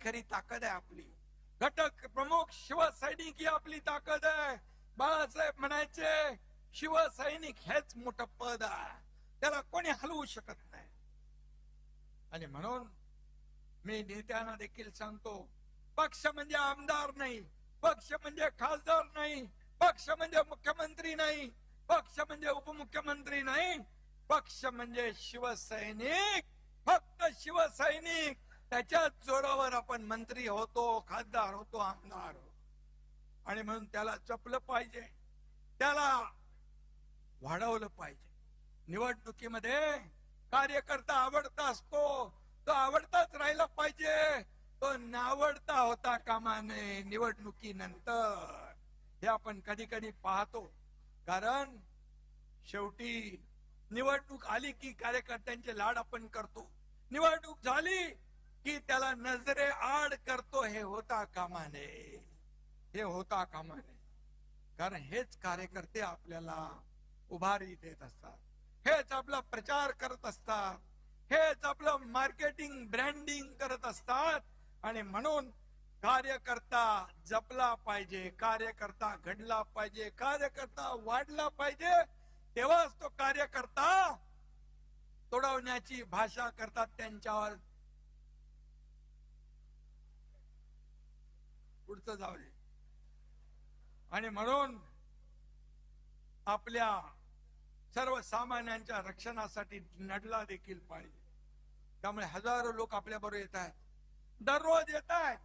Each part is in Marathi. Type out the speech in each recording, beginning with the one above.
खरी ताकद आहे आपली. घटक प्रमुख शिवसैनिक ही आपली ताकद आहे. बाळासाहेब म्हणायचे शिवसैनिक हेच मोठं पद आहे, त्याला कोणी हलवू शकत नाही. आणि म्हणून मी नेत्यांना देखील सांगतो, पक्ष म्हणजे आमदार नाही, पक्ष म्हणजे खासदार नाही, पक्ष म्हणजे मुख्यमंत्री नाही, पक्ष म्हणजे उपमुख्यमंत्री नाही, पक्ष म्हणजे शिवसैनिक. फक्त शिवसैनिक, त्याच्या जोरावर आपण मंत्री होतो, खासदार होतो, आमदार होतो. आणि म्हणून त्याला जपलं पाहिजे, त्याला वाढवलं पाहिजे. निवडणुकीमध्ये कार्यकर्ता आवडता असतो, तो आवडताच राहिला पाहिजे, तो नावडता होता कामा नये निवडणुकीनंतर. हे आपण कधी कधी पाहतो. कारण शेवटी निवडणूक आली की कार्यकर्त्यांचे लाड आपण करतो, निवडणूक झाली की त्याला नजरे आड करतो. हे होता कामा नये, हे होता कामा नये. कारण हेच कार्यकर्ते आपल्याला उभारी देत असतात, हेच आपला प्रचार करत असतात, हेच आपलं मार्केटिंग ब्रँडिंग करत असतात. आणि म्हणून कार्यकर्ता जपला पाहिजे, कार्यकर्ता घडला पाहिजे, कार्यकर्ता वाढला पाहिजे. तेव्हाच तो कार्यकर्ता तोडवण्याची भाषा करतात त्यांच्यावर. पुढचं जाऊ दे. आणि म्हणून आपल्या सर्वसामान्यांच्या रक्षणासाठी लढला देखील पाहिजे. त्यामुळे हजारो लोक आपल्या बरोबर येत आहेत, दररोज येत आहेत.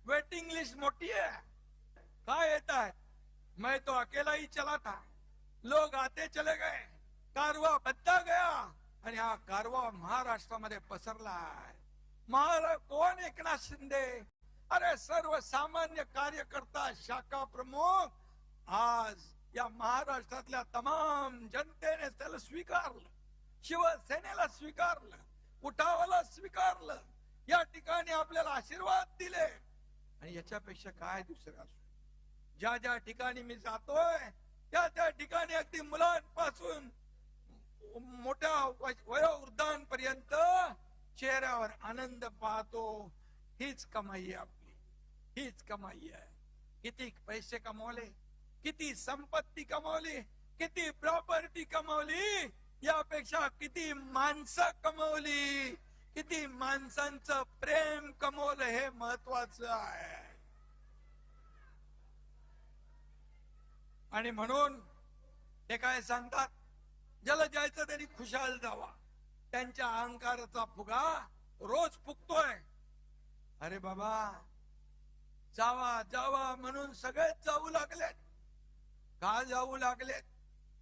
वेटिंग लिस्ट मोठी है. काय येत आहेत? मैं तो अकेला ही चला था, लोग आते चले गए, कारवा बदला गया. आणि हा कारवा महाराष्ट्रामध्ये पसरला आहे. कोण एकनाथ शिंदे? अरे सर्वसामान्य कार्यकर्ता, शाखा प्रमुख आज या महाराष्ट्रातल्या तमाम जनतेने त्याला स्वीकारलं, शिवसेनेला स्वीकारलं, उठावाला स्वीकारलं, या ठिकाणी आपल्याला आशीर्वाद दिले. आणि याच्यापेक्षा काय दुसरं असू? ज्या ज्या ठिकाणी मी जातोय त्या त्या ठिकाणी अगदी मुलांपासून मोठ्या वयोवृद्धांपर्यंत चेहऱ्यावर आनंद पाहतो. हीच कमाई आहे आपली, हीच कमाई आहे. किती पैसे कमवले, किती संपत्ती कमवली, किती प्रॉपर्टी कमवली, यापेक्षा किती माणसं कमवली, किती माणसांचं प्रेम कमवलं हे महत्वाचं आहे. आणि म्हणून ते काय सांगतात, ज्याला जायचं त्यांनी खुशाल जावा. त्यांच्या अहंकाराचा फुगा रोज फुगतोय. अरे बाबा, जावा जावा म्हणून सगळेच जाऊ लागलेत. का जाऊ लागलेत?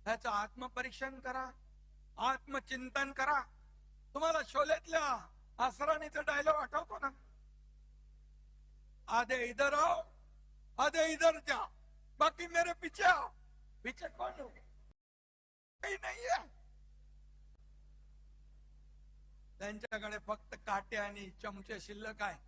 त्याचं आत्मपरीक्षण करा, आत्मचिंतन करा. तुम्हाला शोलेतल्या आसराणीचा डायलॉग आठवतो ना? आधे इधर आओ, आधे इधर जाओ, बाकी मेरे पीछे आओ. पीछे कौन हो? काही नाहीये. त्यांच्याकडे फक्त काटे आणि चमचे शिल्लक आहे.